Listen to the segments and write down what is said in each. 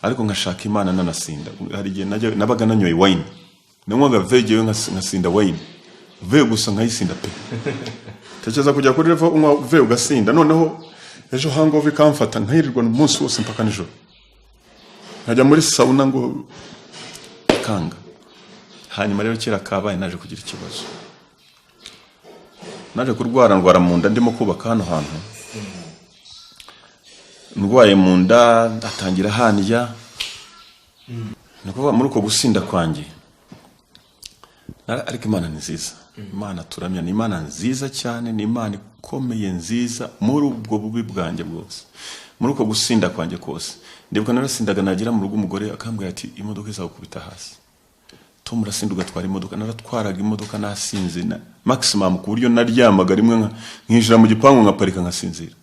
ariko nkashaka Imana nanasinda. Hari igihe nabaga nanyoye wine, nanywaga vege yo nkasinda wine, vege gusa nkayisinda pe. Tekereza kujya kuri revo unywa vege ugasinda, noneho ejo hangover ikamfata nkayirirwa umunsi wose mpaka nijoro, nkajya muri sauna ngo kanga. Hanyuma rero kera kabaye naje kugira ikibazo, naje kurwara mu nda ndimo kubaka hano hantu, ndwaye mu nda ndatangira hanija. Nuko muri uko gusinda kwanjye, ariko Imana ni nziza, Imana turamya, ni Imana nziza cyane, ni Imana ikomeye nziza muri ubwo bubi bwanjye bwose, muri uko gusinda kwanjye kose. Ndibuka narasindaga nagira mu rugo umugore akambwira ati imodoka izakubita hasi. Tom urasinda ugatwara imodoka. Naratwaraga imodoka nasinze na maximum ku buryo naryamaga rimwe nkijira mu gipangu ngaparika nkasinzira.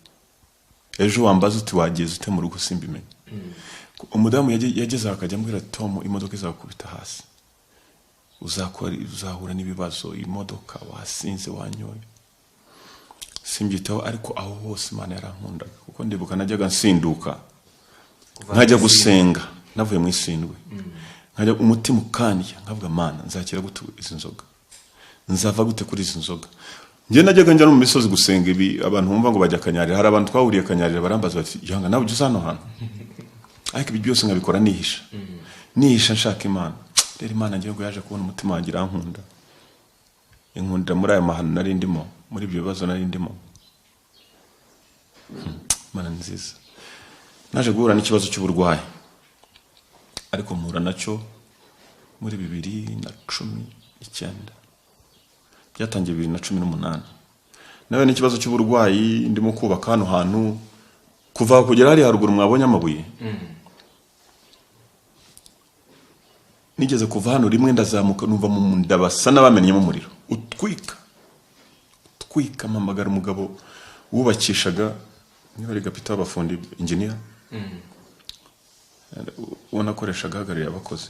Ejo wambaza uti wageze ute mu rugo simbimenye. Umudamu yageze akajya ambwira Tom imodoka izakubita hasi, uzahura n'ibibazo, imodoka wasinze wanyoye. Simbyitaho, ariko aho hose Imana yarankundaga, kuko ndibuka najyaga nsinduka nkajya gusenga navuye mu isindwe, nkajya umutima ukaniye nkavuga Mana nzakira gute izi nzoga, nzava gute kuri izi nzoga. Ngiye najyaga njya no mu misozi gusenga. Ibi abantu bumva ngo bajya Kanyarira, hari abantu twahuriye Kanyarira barambaza bati yanga nawe ujye hano hantu, ariko ibi byose nkabikora nihisha nshaka Imana. Rero Imana ngiye ngo yaje kubona umutima wanjye irankunda, inkundira muri aya mahano nari ndimo, muri ibyo bibazo nari ndimo. Imana nziza. Naje guhura n'ikibazo cy'uburwayi, ariko mpura nacyo muri 2019, byatangiye 2018. Nawe n'ikibazo cy'uburwayi ndimo kubaka hano hantu, kuva kugera hari haruguru mwabonye amabuye. Nigeze kuva hano rimwe ndazamuka numva mu nda basa n'abamenyemo umuriro utwika mpamagara umugabo wubakishaga, niba ari gapita w'abafundi engineer, ubona akoreshaga ahagarariye abakozi.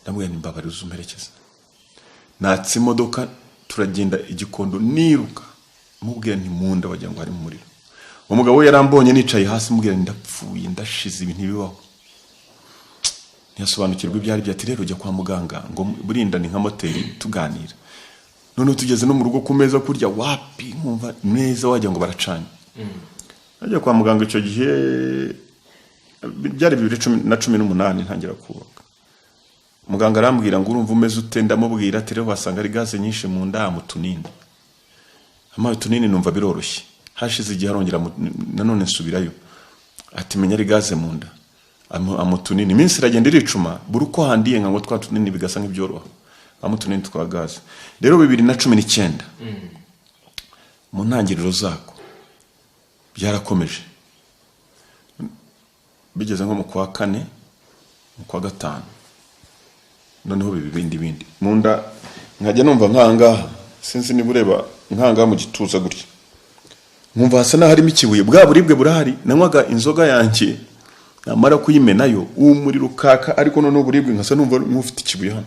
Ndamubwira nti mbabari uzumperekeza. Natse imodoka turagenda igikondo niruka, mubwira nti mu nda wagira ngo hari mu muriro. Umugabo yarambonye nicaye hasi, mubwira ndapfuye ndashize ibintu bibaho. Ntiyasobanukirwa ibyari byati. Rero ujya kwa muganga ngo burinda ni nka moteri tuganira. None tugeze no mu rugo ku meza kurya, wapi nkumva neza wagira ngo baracanye. Najya kwa muganga icyo gihe byari 2018 ntangira kubaka. Muganga arambwira ngo urumva umeze ute, ndamubwira ati rero wasanga ari gaze nyinshi mu nda amutunini. Amaye tunini numva biroroshye. Hashize igihe arongera nanone nsubirayo, ati menya ari gaze mu nda amutunini. Iminsi iragenda iricuma, buri uko handiye ngo twa tunini bigasa nk'ibyoroha, amutunini twa gaze. Rero 2019 mu ntangiriro zako byarakomeje, bigeze nko mu kwa 4 mu kwa 5, noneho bindi mu nda nkajya numva nkangaha, sinzi niba ureba nkangaha mu gituza gutya, nkumva hasa naho harimo ikibuye. Bwa buribwe burahari. Nanywaga inzoga yanjye namara kuyimenayo umuriro ukaka, ariko noneho buribwe nkasa numva nkufite ikibuye hano.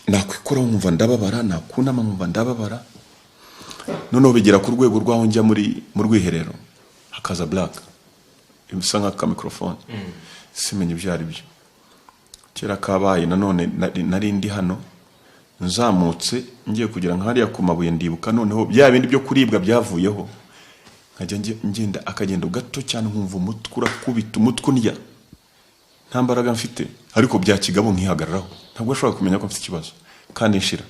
Nakwikoraho nkumva ndababara, nakunama nkumva ndababara. Noneho bigera ku rwego rwaho njya mu rwiherero hakaza black ibisa nka microphone, simenye byari byo. Kera kabaye nanone nari ndi hano, nzamutse ngiye kugira nka hariya ku mabuye, ndibuka noneho bya bindi byo kuribwa byavuyeho, nkajya ngenda akagenda gato cyane, nkumva umutwe urakubita, umutwe ndya, nta mbaraga mfite, ariko bya kigabo nkihagararaho, ntabwo ashobora kumenya ko mfite ikibazo kandi nshira.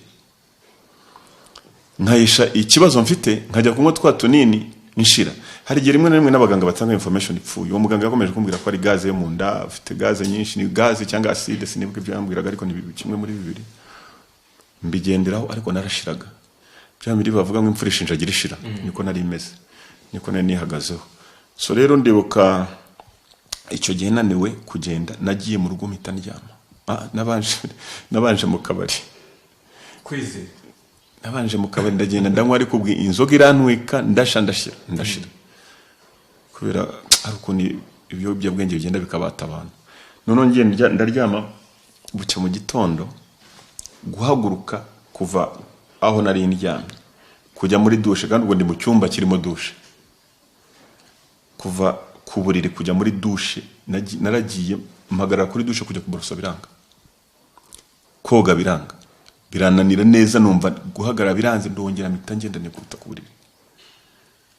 Nkayisha ikibazo mfite, nkajya kunywa twa tunini nshira. Hari igihe rimwe na rimwe n'abaganga batanga information ipfuye. Uwo muganga yakomeje kumbwira ko ari gaze yo mu nda, ufite gaze nyinshi, ni gaze cyangwa acide, sinibuke ibyo yambwiraga, ariko ni kimwe muri bibiri. Mbigenderaho, ariko narashiraga. Bya biri bavuga ngo imfura ishinjagira ishira, niko nari imeze, niko nari nihagazeho. So rero ndibuka icyo gihe naniwe kugenda, nagiye mu rugo mpita ndyama. Nabanje mu kabari. Kwize nabanje mu kabari ndagenda ndanywa, ariko ubwi inzoga irantwika, ndashira kubera ariko ni ibyo byabwenge bigenda bikabata abantu. None ngiye ndaryama, bucya mu gitondo guhaguruka kuva aho nari ndyamye kujya muri douche, kandi ubwo ndi mu cyumba kirimo douche, kuva ku buriri kujya muri douche, naragiye mpagarara kuri douche kujya kuborosa biranga, koga biranga, birananira neza, numva guhagarara biranze, ndongera mpita ngenda nikuta ku buriri.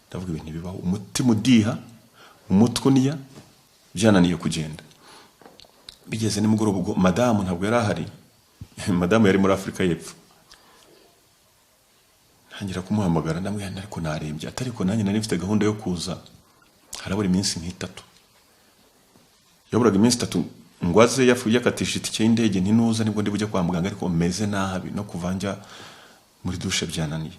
Ndavuga ibintu bibaho, umutima udiha, umutwe uniya, byananiye kugenda. Bigeze nimugoroba ubwo madamu ntabwo yari ahari, madamu yari muri Afrika y'Epfo. Ntangira kumuhamagara ndamubwira ariko narembye, atariko nanjye nari mfite gahunda yo kuza harabura iminsi nk'itatu. Yaburaga iminsi 3 ngwaze yakatisha itike y'indege ntinuza, nibwo ndi bujye kwa muganga, ariko meze nabi no kuvanja muri douche byananiye.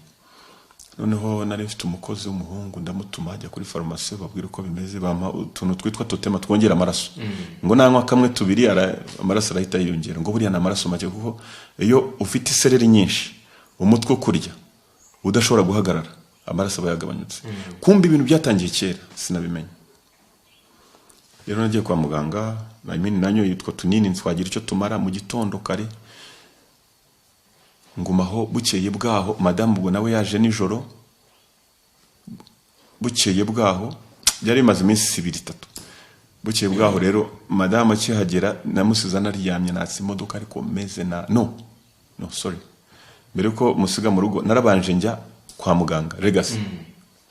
Noneho nari mfite umukozi w'umuhungu, ndamutuma ajya kuri farumasi babwira uko bimeze, bampa utuntu twitwa totema twongera amaraso. Ngo nanywa kamwe tubiri amaraso arahita yiyongera. Ngo buriya na amaraso make, kuko iyo ufite isereri nyinshi, umutwe kurya udashobora guhagarara, amaraso bayagabanyutse. Kumbi ibintu byatangiye kera sinabimenya. Rero nagiye kwa muganga, nanyo yitwa tunini ntwagira icyo tumara mu gitondo kare. Ngumaho bukeye bwaho, madamu ubwo nawe yaje nijoro. Bukeye bwaho byari bimaze iminsi 2-3. Bukeye bwaho rero madamu akihagera namusiza naryamye natse imodoka, ariko meze na no sorry, mbere ko musiga mu rugo narabanje njya kwa muganga Legacy.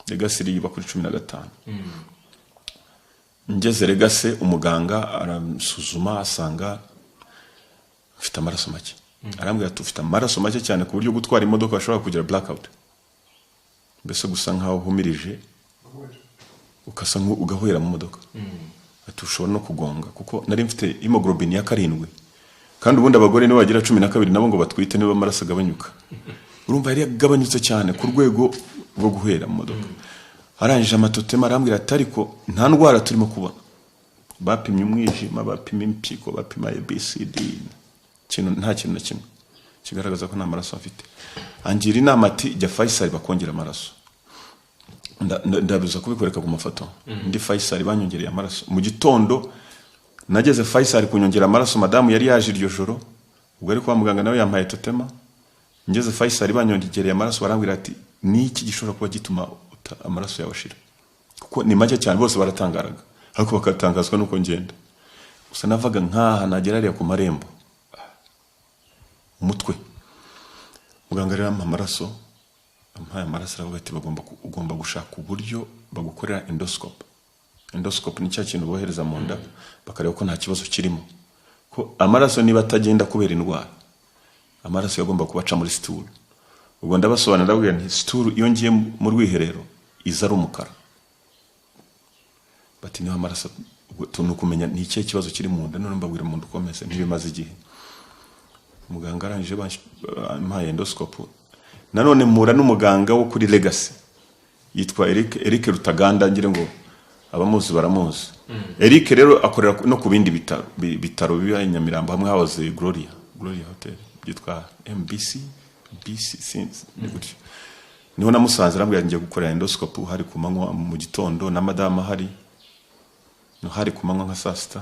Legacy riba kuri 15. Ngeze Legacy umuganga aramusuzuma asanga mfite amaraso make. Arambwira ati ufite amaraso make cyane ku buryo gutwara imodoka bashobora kugira blackout. Mbese gusa nkaho humirije ukasa ugahwera mu modoka. Ati ushobora no kugonga, kuko nari mfite hemoglobin ya 7. Kandi ubundi abagore nibo bagira 12 nabo ngo batwite niba amaraso agabanyuka. Urumva yari yagabanyutse cyane ku rwego rwo guhera mu modoka. Arangije amatotema arambwira ati ariko nta ndwara turimo kubona. Bapimye umwijima, bapimye impyiko, bapima ABCD. Nta kintu na kimwe kigaragaza ko nta maraso afite. Angira inama ati jya Faisal bakongera amaraso. Ndabuza kubikoreka ku mafoto. Ndi Faisal banyongereye amaraso. Mu gitondo nageze Faisal kunyongera amaraso, madamu yari yaje iryo joro. Ubwo ari kwa muganga nawe yampaye totema. Ngeze Faisal banyongereye amaraso, barambwira ati niki gishobora kuba gituma amaraso yawashira. Kuko ni make cyane, bose baratangaraga. Ariko bakatangazwa nuko ngenda. Gusa navaga nkaha nagerariye ku marembo. Umutwe. Muganga rero amaraso, ampaye amaraso aravuga ati ugomba gushaka uburyo bagukorera endoscope. Endoscope ni cya kintu bohereza mu nda bakareba ko nta kibazo kirimo. Ko amaraso niba atagenda kubera indwara, amaraso yagomba kubaca muri stool. Ubwo ndabasobanurira ndabwira nti stool iyo ngiye mu rwiherero iza ari umukara. Bati niba amaraso tuntu kumenya ni cyo kibazo kiri mu nda, none mbabwira mu nda ukomeze ntibimaze igihe. Muganga arangije bampaye endoscope. Nanone mpura n'umuganga wo kuri Legacy yitwa Eric Rutaganda, ngire ngo abamuzi baramuzi. Eric rero akorera no ku bindi bitaro biba Nyamirambo, hamwe hahoze Gloria Hotel yitwa MBC since nigutyo. Niho namusanze arambwira ngiye gukora endoscope hari ku manywa mu gitondo, na madama hari no hari ku manywa nka saa 6.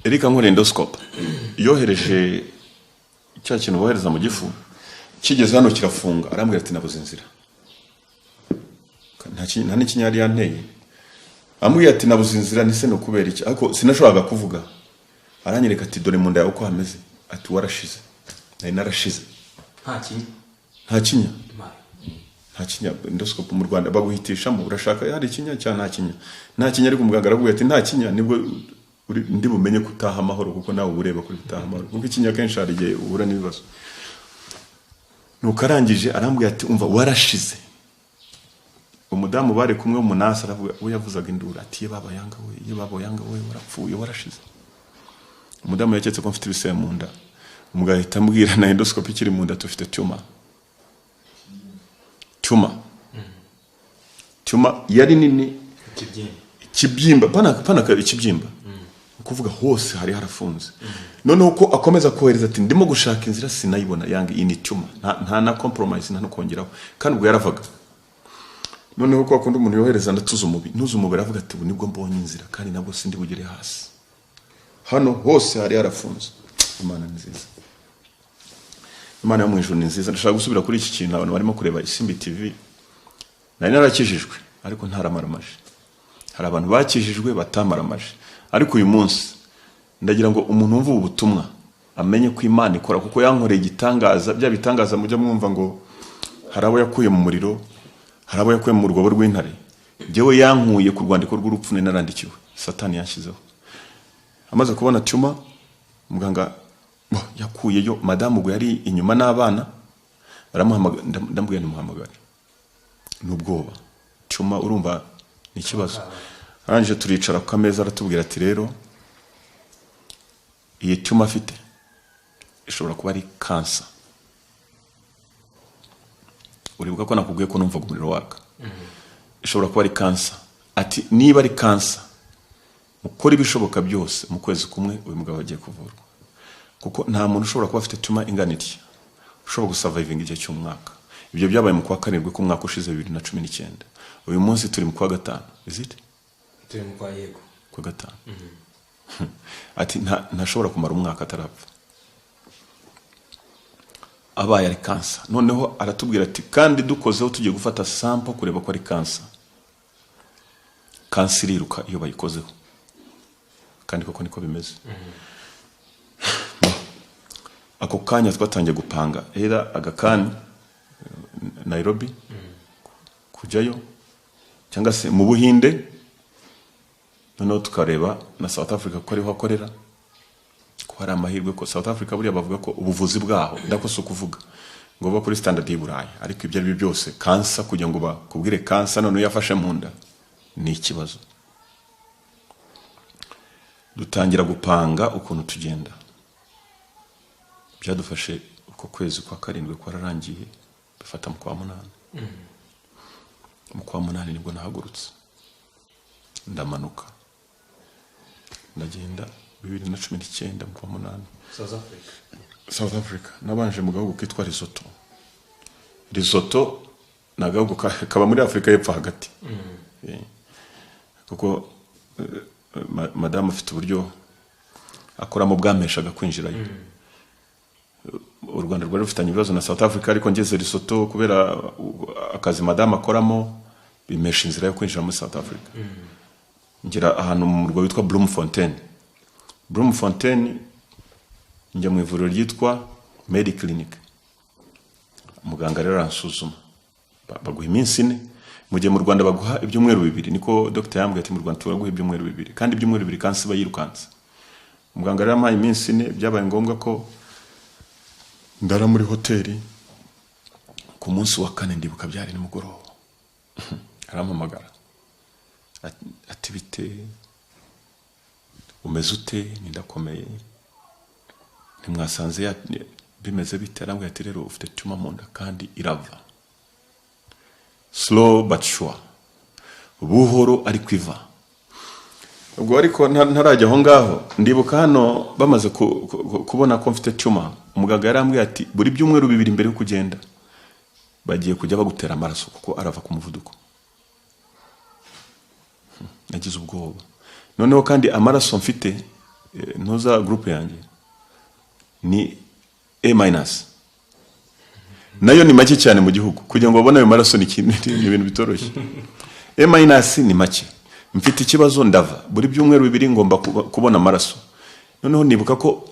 Erika nkore endoscope yohereje cya kintu bohereza mu gifu, kigeze hano kirafunga. Arambwira ati nabuze inzira. Nta n'ikinyari yanteye. Ambwira ati nabuze inzira, nise no kubera iki, ariko sinashoboraga kuvuga. Aranyereka ati dore mu nda yawe uko hameze. Ati warashize. Nari narashize. Nta kinya. Nta kinya. Endoscope mu Rwanda baguhitishamo, urashaka hari ikinya cyangwa nta kinya. Nta kinya, ariko umuganga aravuga ati nta kinya, nibwo ndi bumenye kutaha amahoro, kuko nawe ureba kuri kutaha amahoro, kuko ikinya kenshi hari igihe ubura n'ibibazo. Nuko arangije arambwira ati umva warashize. Umudamu bari kumwe umunasi aravuga, we yavuzaga indura ati ye baba yanga we warapfuye warashize. Umudamu yaketse ko mfite ibisebe mu nda. Umugabo ahita ambwira na endoscope ikiri mu nda tufite tumor. Yari nini, kibyimba pana ikibyimba. Kuvuga hose hari harafunze. Noneho uko akomeza kohereza ati ndimo gushaka inzira sinayibona, yange ini tumor, nta na compromise, nta no kongeraho. Kandi ubwo yaravaga. Noneho ko akunda umuntu yohereza ndatuza umubiri avuga ati ubu nibwo mbonye inzira, kandi nabwo sindi bugere hasi. Hano hose hari harafunze. Imana nziza. Imana yo mu ijuru ni nziza. Ndashaka gusubira kuri iki kintu abantu barimo kureba Isimbi TV. Nari narakijijwe ariko ntaramaramaje. Hari abantu bakijijwe batamaramaje, ariko uyu munsi ndagira ngo umuntu wumva ubutumwa amenye ko Imana ikora, kuko yankoreye igitangaza. Bya bitangaza mujya mwumva ngo hari abo yakuye mu muriro, hari abo yakuye mu rwobo rw'intare, jewe yankuye ku rwandiko rw'urupfu narandikiwe, Satani yanshizeho. Amaze kubona tumor, muganga yakuyeyo madamu ngo yari inyuma n'abana, baramuhamagara, ndambwiye numuhamagara n'ubwoba. Tumor urumva ni ikibazo. Aranje turicara ku kameza, aratubwira ati rero iyi tumor afite ishobora kuba ari cancer. Uribuka ko nakubwiye ko numva umuriro waka. Ishobora kuba ari cancer. Ati niba ari cancer, mukora ibishoboka byose mu kwezi kumwe uyu mugabo agiye kuvurwa, kuko nta muntu ushobora kuba afite tumor ingana itya ushobora gusurviving igihe cy'umwaka. Ibyo byabaye mu kwa karindwi k'umwaka ushize 2019. Uyu munsi turi mu kwa gatanu. Is it? Turi mu kwa yego. Kwa gatanu. Ati ntashobora kumara umwaka atarapfa. Abaye ari cancer. Noneho aratubwira ati kandi dukozeho tugiye gufata sample kureba ko ari cancer. Cancer iruka iyo bayikozeho. Kandi koko niko bimeze. Ako kanya twatangiye gupanga era agakani Nairobi kujayo cyangwa se mu Buhinde, noneho tukareba na South Africa ko ariho akorera, ko hari amahirwe ko South Africa buriya bavuga ko ubuvuzi bwaho ndakose kuvuga ngo ba kuri standard y'Iburayi, ariko ibyo ari byose cancer kugira ngo bakubwire cancer none yafashe mu nda ni ikibazo. Dutangira gupanga ukuntu tugenda. Byadufashe uko kwezi kwa karindwi kwararangiye, bifata mu kwa munani. Mu kwa munani nibwo nahagurutse, ndamanuka ndagenda 2019 mu kwa munani South Africa. Nabanje mu gahugu kitwa Lesotho. Lesotho nagahugu kaba muri Afrika y'Epfo hagati. Kuko madame afite uburyo akora mu bwameshaga kwinjirayo. U Rwanda rwari rufitanye ibibazo na South Africa, ariko ngeze Lesotho kubera akazi madame akoramo bimesha inzira yo kwinjira muri South Africa. Ngira ahantu mu murwa witwa Bloemfontein. Bloemfontein njya mu ivuriro ryitwa Mediclinic. Muganga rero aransuzuma, baguha iminsi 4. Mu gihe mu Rwanda baguha ibyumweru 2, niko doctor yambwiye ati mu Rwanda turaguha ibyumweru 2, kandi ibyumweru 2 kansi bayirukanze. Muganga rero amaye iminsi 4, byabaye ngombwa ko ndara muri hoteli. Ku munsi wa 4 ndibuka byari nimugoroba, arampamagara ati bite, umeze ute? Nindakomeye. Ntimwasanze bimeze bite? Arambwira ati rero ufite tumor mu nda kandi irava, slow but sure, buhoro ari kwiva. Ubwo ariko ntarajya aho ngaho, ndibuka hano bamaze kubona ko mfite tumor, umuganga yarambwiye ati buri byumweru 2 imbere yo kugenda bagiye kujya bagutera amaraso kuko arava ku muvuduko. Nagize ubwoba. Noneho kandi amaraso mfite ntuza group yanjye ni A-. Nayo ni make cyane mu gihugu, kugira ngo babone ayo maraso ni ibintu bitoroshye. A- ni make. Mfite ikibazo ndava, buri byumweru 2 ngomba kubona amaraso. Noneho nibuka ko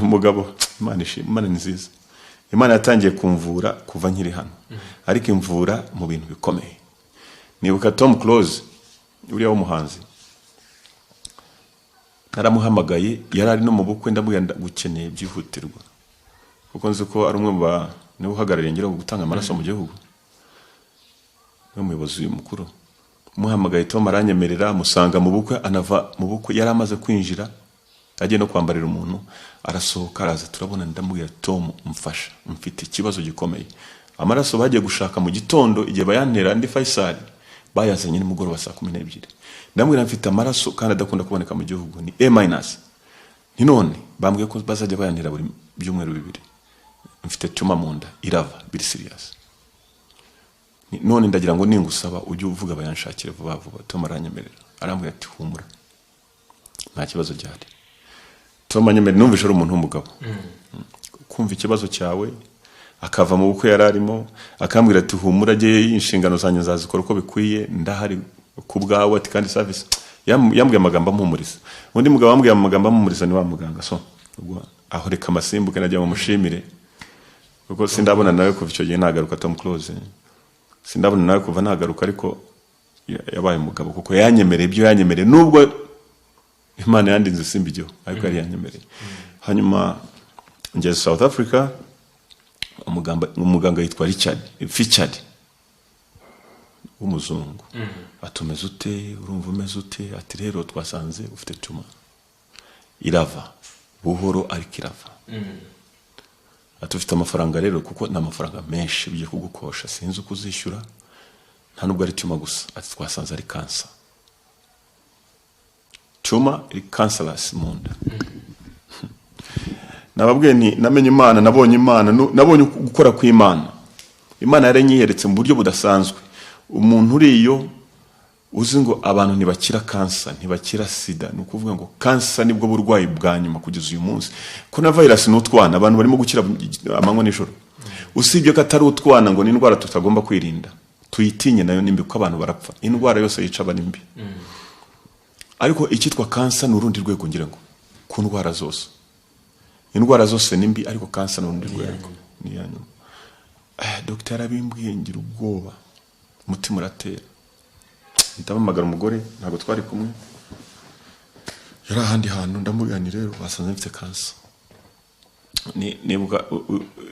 umugabo, Imana nziza, Imana yatangiye kumvura kuva nkiri hano, ariko imvura mu bintu bikomeye. Nibuka Tom Close uriya w'umuhanzi, naramuhamagaye, yarari no mu bukwe, ndamubwira gukeneye byihutirwa kuko nzi ko ari umwe niwe uhagarariye ngira gutanga amaraso mu gihugu, n'umuyobozi mukuru. Muhamagaye Tom aranyemerera, musanga mu bukwe, anava mu bukwe yari amaze kwinjira, agiye no kwambarira umuntu, arasohoka araza, turabona. Ndamubwira Tom mfasha, mfite ikibazo gikomeye. Amaraso bagiye gushaka mu gitondo, igihe bayantera ndi Faisal, bayazanye nimugoroba saa 12. Ndamubwira mfite amaraso kandi adakunda kuboneka mu gihugu, ni A-. Ni none bambwiye ko bazajya bayantera buri byumweru 2. Mfite tumor mu nda irava, biri serious. None ndagira ngo ningusaba ujye uvuga bayanshakire vuba vuba. Tom aranyemerera, arambwira ati humura, nta kibazo gihari. Tom anyemerera, numvishe ari umuntu w'umugabo. Kumva ikibazo cyawe akava mu bukwe yararimo akambwira ati humura je inshingano zanjye nzazikora uko bikwiye ndahari kubwawe ati kandi service yambwiye amagambo ampumuriza undi mugabo wambwiye amagambo ampumuriza ni wa muganga so ubwo aho reka amasimbuke najya mu mushimire kuko sindabona nawe kuva icyo gihe nagaruka Tom Close sindabona nawe kuva nagaruka ariko yabaye umugabo kuko yanyemereye ibyo yanyemereye nubwo Imana yandinze simbijyo ariko yari yanyemereye hanyuma ngeze South Africa umuganga yitwa Richard umuzungu atumeze ute urumva umeze ute ati rero twasanze ufite tuma irava buhoro ariko irava atufite amafaranga rero kuko n'amafaranga menshi bigiye kugukosha sinzi uko uzishyura nta nubwo ari tuma gusa ati twasanze ari cancer tuma iri cancerous munda nababwiye nti namenye Imana nabonye gukora kw'Imana Imana yaranyiyeretse mu buryo budasanzwe umuntu uriyo uzi ngo abantu ntibakira cancer ntibakira sida ni ukuvuga ngo cancer nibwo burwayi bwa nyuma kugeza uyu munsi coronavirus n'utwana abantu barimo gukira amanywa n'ijoro usibye ko atari utwana ngo ni indwara tutagomba kwirinda tuyitinye nayo nimbi ko abantu barapfa indwara yose yica abanimbi ariko icyitwa cancer n'urundi rwego ngira ngo ku ndwara zose indwara zose nimbi ariko cancer n'urundi rwego ni yanyu docteur abimbwiye ngira ubwoba umutima uratera ndamamagara umugore ntago twari kumwe yari ahandi hantu ndamubwira rero basanze mfite cancer nibuka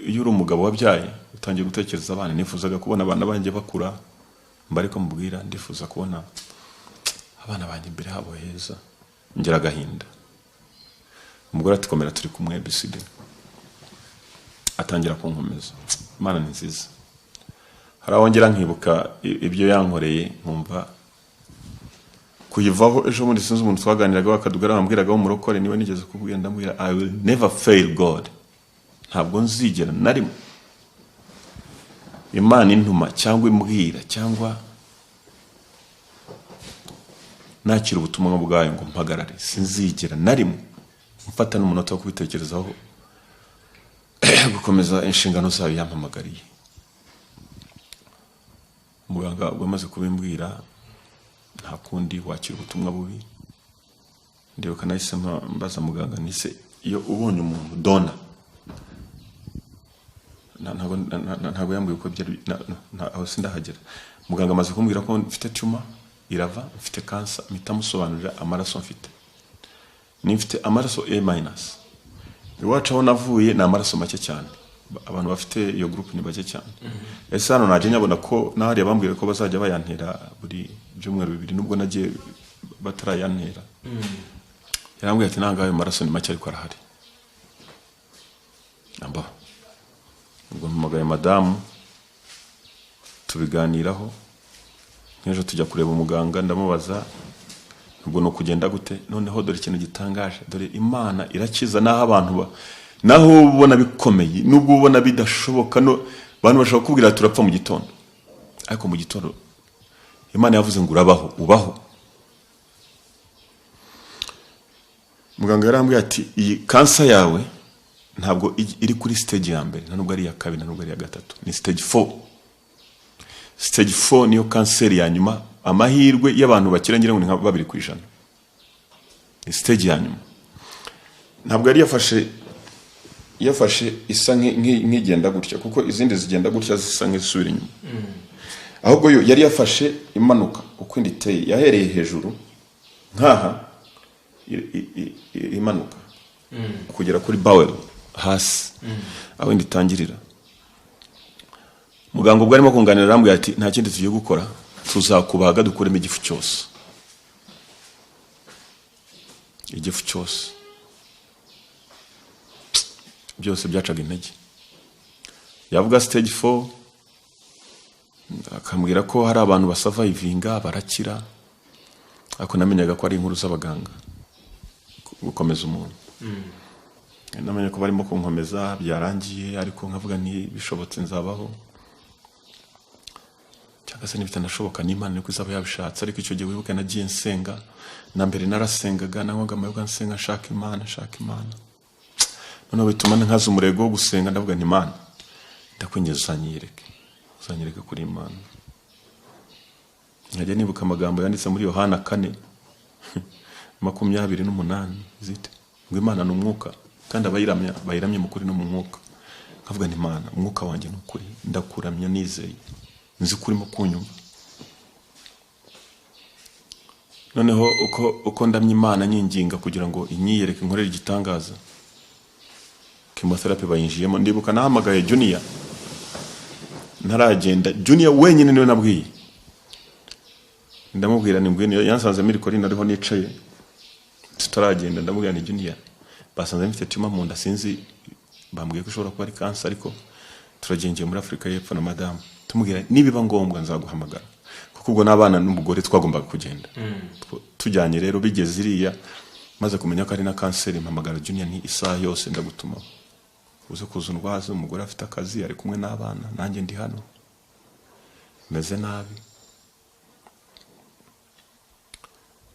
iyo uri umugabo wabyaye utangiye gutekereza abana nifuzaga kubona abana banjye bakura mbariko mubwira ndifuza kubona abana banjye imbere habo heza ngira agahinda umugore atikomera turi kumwe BCD atangira kunkomeza Imana ni nziza harawongera nkibuka ibyo yankoreye nkumva kuyivaho ejo muri sinzi umuntu twaganiraga bakadugara bambwiraga mu rokore niwe nigeze kubwira ndambwira I will never fail God ntabwo nzigera narimo Imana intuma cyangwa imbwira cyangwa nakira ubutumwa bwayo ngo mpagarare sinzigera narimo mfata n'umunota wo kubitekerezaho gukomeza inshingano zayo yampamagariye muganga wamaze kubimbwira nta kundi wakira ubutumwa bubi ndibuka nahise mbaza muganga nise iyo ubonye umuntu dona ntago yambwiye uko byari aho sindahagera muganga amaze kumbwira ko mfite tuma irava mfite cancer mpita musobanurira amaraso mfite nifite amaraso A- iwacu aho navuye na amaraso make cyane abantu bafite iyo group ni bake cyane ese hano naje nyabona ko nahari abambwire ko bazajya bayantera buri byumweru bibiri nubwo nagiye batarayantera yarambwiye ati nangayo maraso ni make ariko arahari namba ubwo mpamagaye madamu tubiganiraho nkejo tujya kureba umuganga ndamubaza ubwo no kugenda gute noneho dore ikintu gitangaje dore Imana irakiza naho abantu naho ubona bikomeye nubwo ubona bidashoboka no abantu bashaka kubwira turapfa mu gitondo ariko mu gitondo Imana yavuze ngo urabaho ubaho muganga yarambwiye ati iyi cancer yawe ntabwo iri kuri stage ya mbere nubwo ari ya kabiri nubwo ari ya gatatu ni stage 4 stage 4 niyo cancer ya nyuma amahirwe y'abantu bakira ngira ngo ni 2%. Ni stage ya nyuma. Ntabwo yari yafashe isa nk'igenda gutya kuko izindi zigenda gutya zisa nk'isubira inyuma. Ahubwo yo yari yafashe imanuka uko inditeye yahereye hejuru nkaha imanuka kugera kuri bowel hasi aho inditangirira. Muganga ubwo arimo kunganira arambwira ati nta kindi tugiye gukora tuzakubaga dukuremo igifu cyose. Igifu cyose byose byacaga intege. Yavuga stage 4 akambwira ko hari abantu basurvivinga barakira ako namenyaga ko ari inkuru z'abaganga gukomeza umuntu. Namenye ko barimo kunkomeza byarangiye ariko nkavuga nti bishobotse nzabaho cyangwa se nibitanashoboka n'Imana niko izaba yabishatse ariko icyo gihe wibuke nagiye nsenga na mbere narasengaga nangwaga amayoga nsenga nshaka Imana none bituma nkaza umurego wo gusenga ndavuga nti Imana ndakwinjiza uzanyereke kuri Imana. Nkajya nibuka amagambo yanditse muri Yohana 4:28 zite ngo Imana ni umwuka kandi abayiramye mu kuri no mu mwuka. Nkavuga nti Imana umwuka wanjye ni ukuri, ndakuramya nizeye nzi kuri mu kunyumva. Noneho uko ndamya Imana nyinginga kugira ngo inyiyereke nkorere igitangaza, chemotherapy bayinjiyemo. Ndibuka nahamagaye Junior ntaragenda, Junior wenyine niwe nabwiye, ndamubwira nimbwiye yansanze muri kori nariho nicaye tutaragenda. Ndamubwira ni Junior basanze mfite tumor mu nda, sinzi bambwiye ko ishobora kuba ari cancer, ariko turagengeye muri Afrika y'Epfo na madame. Tumubwira nibiba ngombwa nzaguhamagara, kuko ubwo n'abana n'umugore twagombaga kugenda. Tujyanye rero bigeze iriya maze kumenya ko ari na cancer, impamagara Junior ni isaha yose ndagutuma uze kuzundwaza, umugore afite akazi ari kumwe n'abana, nanjye ndi hano meze nabi.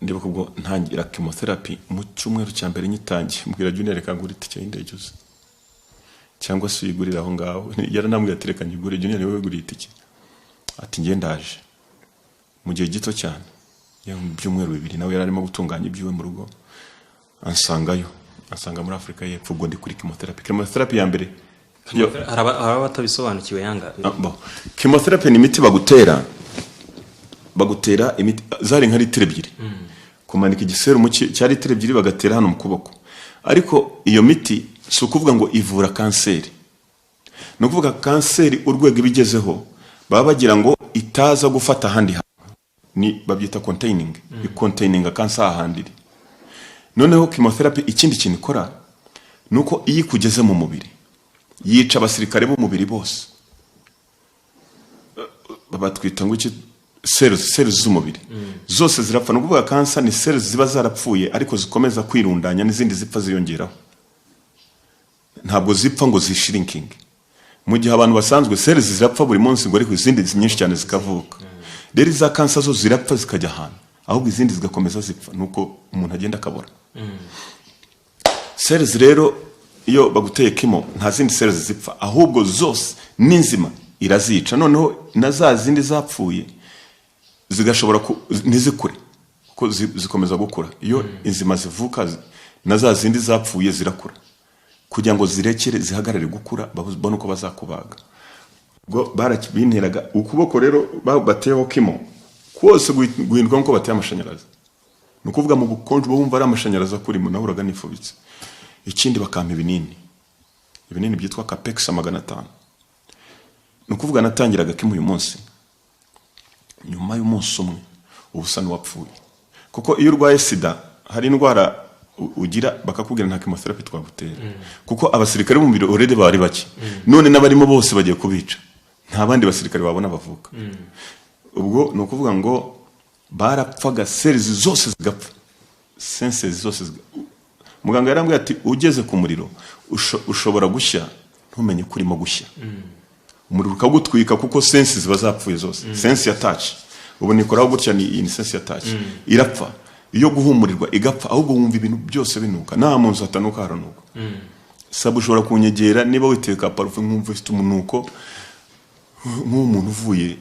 Ndibuka ubwo ntangira chemotherapy mu cyumweru cya mbere nyitangiye, mbwira Junior reka ngura itike y'indege uze, cyangwa se uyigurira aho ngaho. Yaranambwiye ati reka nyigure. Junior niwe wiguriye itike, ati ngiye ndaje mu gihe gito cyane, mu byumweru 2 nawe yararimo gutunganya ibyiwe mu rugo, ansanga muri Afrika y'Epfo. Ubwo ndi kuri chemotherapy ya mbere. Araba batabisobanukiwe yanga. Chemotherapy ni imiti bagutera imiti zari nka litiro 2 kumanika igiserumu cya litiro 2 bagatera hano mu kuboko. Ariko iyo miti si ukuvuga ngo ivura kanseri, no kuvuga kanseri urwego ibigezeho baba bagira ngo itaza gufata handi, ni babyita containing cancer handiri. Noneho chemotherapy ikindi kintu ikora nuko iyi kugeze mu mubiri yica abasirikare bo mubiri bose, babatwita ngo cells z'umubiri zose zirapfa. No kuvuga cancer ni cells ziba zarapfuye ariko zikomeza kwirundanya n'izindi zipfa ziyongeraho, ntabwo zipfa ngo zishrinking. Mu gihe abantu basanzwe cells zirapfa buri munsi ngo ariko izindi nyinshi cyane zikavuka. Rero za cancer zo zirapfa zikajya ahantu, ahubwo izindi zigakomeza zipfa, nuko umuntu agenda akabora. Cells rero iyo baguteye chemo nta zindi cells zipfa, ahubwo zose n'inzima irazica. Noneho na za zindi zapfuye zigashobora ntizikure kuko zikomeza gukura. Iyo inzima zivuka na za zindi zapfuye zirakura kugira ngo zirekere zihagarare gukura, babone uko bazakubaga. Ubwo barakibinteraga ukuboko rero bateyeho chemo kwose guhindwa nko bateye amashanyarazi. No kuvuga mu bukonje bumva ari amashanyarazi akurimo, nahuraga nifubitse. Ikindi bakampa ibinini byitwa Capex 500. No kuvuga natangiraga chemo uyu munsi, nyuma y'umunsi umwe ubusa n'uwapfuye. Kuko iyo urwaye sida hari indwara ugira bakakubwira nta chemotherapy twagutera, kuko abasirikare mu biro already bari bake, none n'abarimo bose bagiye kubica, nta bandi basirikare babona bavuka. Ubwo no kuvuga ngo barapfaga, cells zose zigapfa, senses zose muganga yarambwiye ati ugeze ku muriro ushobora gushya ntumenye kurimo gushya, umuriro ukagutwika kuko senses ziba zapfuye zose. Sense ya touch ubu nikoraho gutya ni sense ya touch irapfa, iyo guhumurirwa igapfa, ahubwo wumva ibintu byose binuka, nta muntu atanuka haranuka. Sabu ushobora kunyegera niba witeka parufe nkumva ufite umunuko nk'umuntu uvuye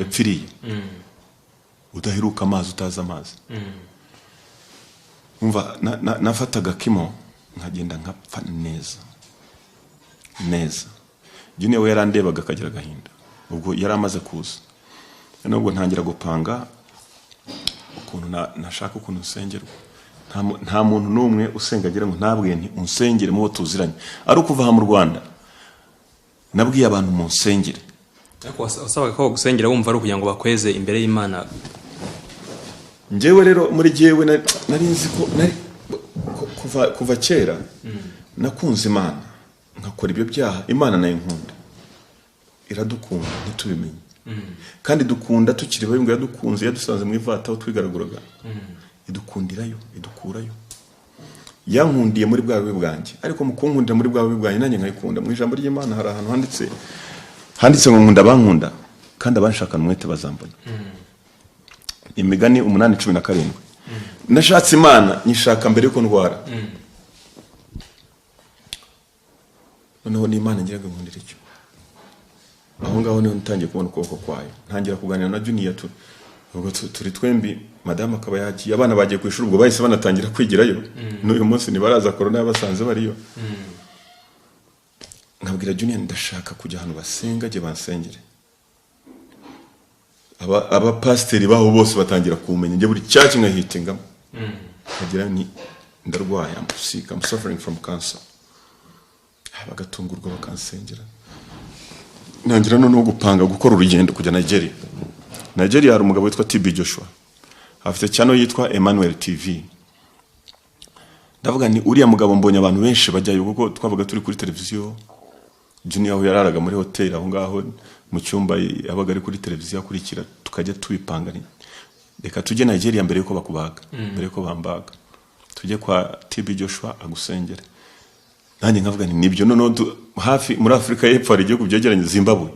epfiriye udaheruka amazi, utaza amazi. Umva nafataga chemo nkagenda nkapfa neza. Junior we yarandebaga akagira agahinda, ubwo yari amaze kuza. Nubwo ntangira gupanga ukuntu nashaka ukuntu nsengerwa. Nta muntu n'umwe usengagira ngo ntabwiye nti unsengere mu bo tuziranye. Ari ukuva mu Rwanda nabwiye abantu mu nsengere. Ariko wasabaga ko gusengera wumva ari kugira ngo bakweze imbere y'Imana. Njyewe rero muri jewe nari nzi ko kuva kera nakunze Imana, nkakora ibyo byaha. Imana nayo nkunda, iradukunda ntitubimenye, kandi dukunda tukiri bayo, ngo yadukunze yadusanze mu ivata aho twigaraguraga, idukundirayo idukurayo. Yankundiye muri bwawe bwanjye, ariko mu kunkundira muri bwawe bwanjye nanjye nkayikunda. Mu ijambo ry'Imana hari ahantu handitse ngo nkunda bankunda kandi abanshakana umwete bazambona. Imigani 8:17. Nashatse Imana nyishaka mbere yuko ndwara. Noneho ni Imana ngiraga nkundira icyo. aho ngaho niho ntangiye kubona ukuboko kwayo, ntangira kuganira na Junior ubwo turi twembi, madame akaba yagiye, abana bagiye ku ishuri, ubwo bahise banatangira kwigirayo. N'uyu munsi nibaraza corona yabasanze bariyo. Nkabwira Junior ndashaka kujya ahantu basenga, je bansengere. Aba pasiteri baho bose batangira kumenya, nje buri cyacu nkahitingamo. Agira ni ndarwaye, I'm sick, I'm suffering from cancer. Bagatungurwa bakansengera. Nangira no gupanga gukora urugendo kujya Nigeria hari umugabo witwa TB Joshua. Afite channel yitwa Emmanuel TV. Ndavuga ni uriya mugabo mbonye abantu benshi bajyayo kuko twavuga turi kuri televiziyo. Junior aho yararaga muri hotel aho ngaho mu cyumba yabaga ari kuri televiziyo akurikira, tukajya tubipanga ni reka tujye Nigeria mbere yuko bakubaga, mbere yuko bambaga. Tujye kwa TB Joshua agusengera. Nanjye nkavuga ni nibyo none hafi muri Afrika y'Epfo hari igihugu byegeranye Zimbabwe.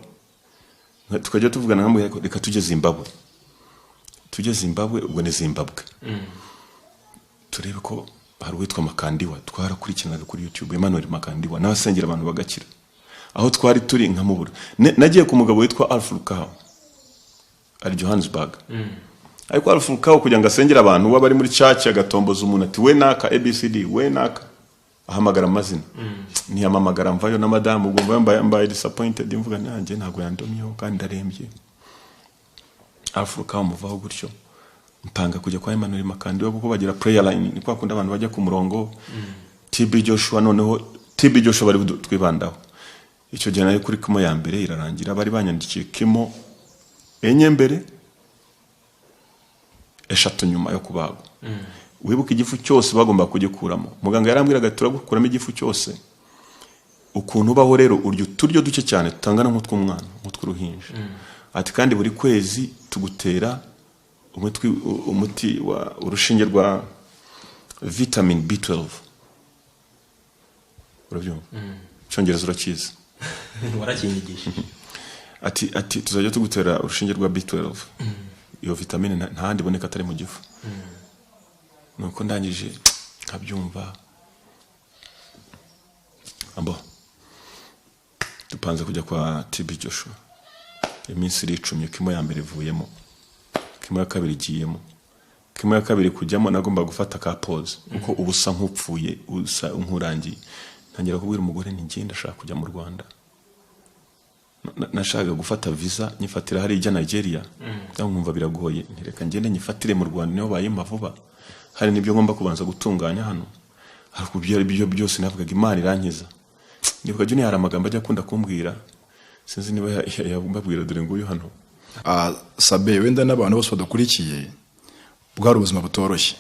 Tukajya tuvugana nkamwe reka tujye Zimbabwe. Tujye Zimbabwe ubwo ne Zimbabwe. Turebe ko hari witwa Makandiwa, twarakurikiranaga kuri YouTube Emmanuel Makandiwa n'abasengera abantu bagakira. Aho twari turi nkamubura. Nagiye ku mugabo witwa Alfred Kao. Ari Johannesburg. Ariko Alfred Kao kugira ngo asengera abantu baba ari muri church agatomboza umuntu ati we naka ABCD we naka ahamagara amazina. Ntiyamamagara mvayo na madame ubwo mbaye disappointed mvuga nanjye ntago yandomiyeho kandi ndarembye. Afrika muvaho gutyo mpanga kujya kwa Emmanuel Makandiwa kuko bagira prayer line, ni kwa kunda abantu bajya ku murongo. TB Joshua noneho TB Joshua bari twibandaho. Icyo gihe nayo kuri kimo ya mbere irarangira, bari banyandikiye kimo enye mbere eshatu nyuma yo kubagwa. Wibuka igifu cyose bagomba kugikuramo. Muganga yarambwiraga turagukuramo igifu cyose. Ukuntu baho rero uryo turyo duke cyane tutangana nk'utw'umwana, nk'utw'uruhinja. Ati kandi buri kwezi tugutera umuti wa urushinge rwa vitamin B12. Urabyumva? Cyongereza urakiza. Warakinyigisha. Ati tuzajya tugutera urushinge rwa B12. Iyo vitamine nta handi boneka atari mu gifu. Nuko ndangije nkabyumva. Ambo. Tupanze kujya kwa TB Joshua. Iminsi icumi kimo ya mbere ivuyemo. Kimo ya kabiri giyemo. Kimo ya kabiri kujyamo nagomba gufata ka pause kuko ubusa nk'upfuye usa nkurangiye. Ntangira kubwira umugore ni ngenda ndashaka kujya mu Rwanda. Nashaka gufata visa nyifatira hari ijya Nigeria. Nkumva biragoye, ntireka ngende nyifatire mu Rwanda niho bayima vuba. Hari nibyo ngomba kubanza gutunganya hano. Ariko ibyo byose navugaga Imana irankiza. Ndibuka Junior hari amagambo ajya akunda kumbwira. Sinzi niba yababwira dore nguyu hano. Sabe wenda n'abantu bose badukurikiye bwari ubuzima butoroshye.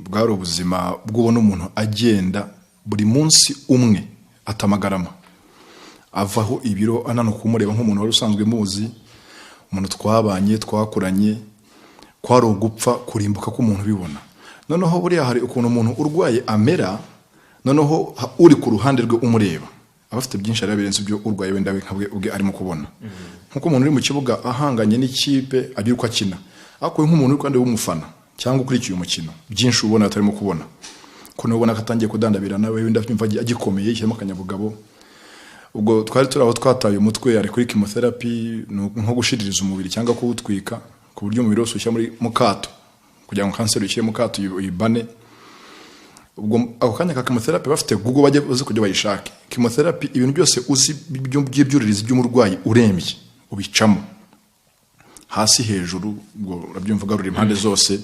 Bwari ubuzima bw'ubona umuntu agenda buri munsi umwe atamagarama. Avaho ibiro ananuka kumureba nk'umuntu wari usanzwe muzi, umuntu twabanye twakuranye, kwari ugupfa kurimbuka k'umuntu bibona. Noneho buriya hari ukuntu umuntu urwaye amera, noneho uri ku ruhande rwe umureba. Abafite byinshi ari birenze byo urwaye wenda nkabwe ubwe arimo kubona. Nkuko umuntu uri mu kibuga ahanganye n'ikipe agira uko akina. Ako nk'umuntu uri kandi w'umufana cyangwa ukurikiye umukino, byinshi ubona atarimo kubona. Kuno ubona katangiye kudandabira nawe wenda byumva agikomeye cyangwa akanyabugabo. Ubwo twari turaho twataye umutwe ari kuri chemotherapy nko gushiririza umubiri cyangwa kuwutwika ku buryo umubiri wose ushyira muri mukato kugira ngo kanseri ukire mukato uyibane. Ubwo ako kanya ka chemotherapy bafite Google bajye uzi kujya bayishake. Chemotherapy ibintu byose uzi by'ibyuririzi by'umurwayi urembye ubicamo hasi hejuru. Ubwo urabyumva garura impande zose,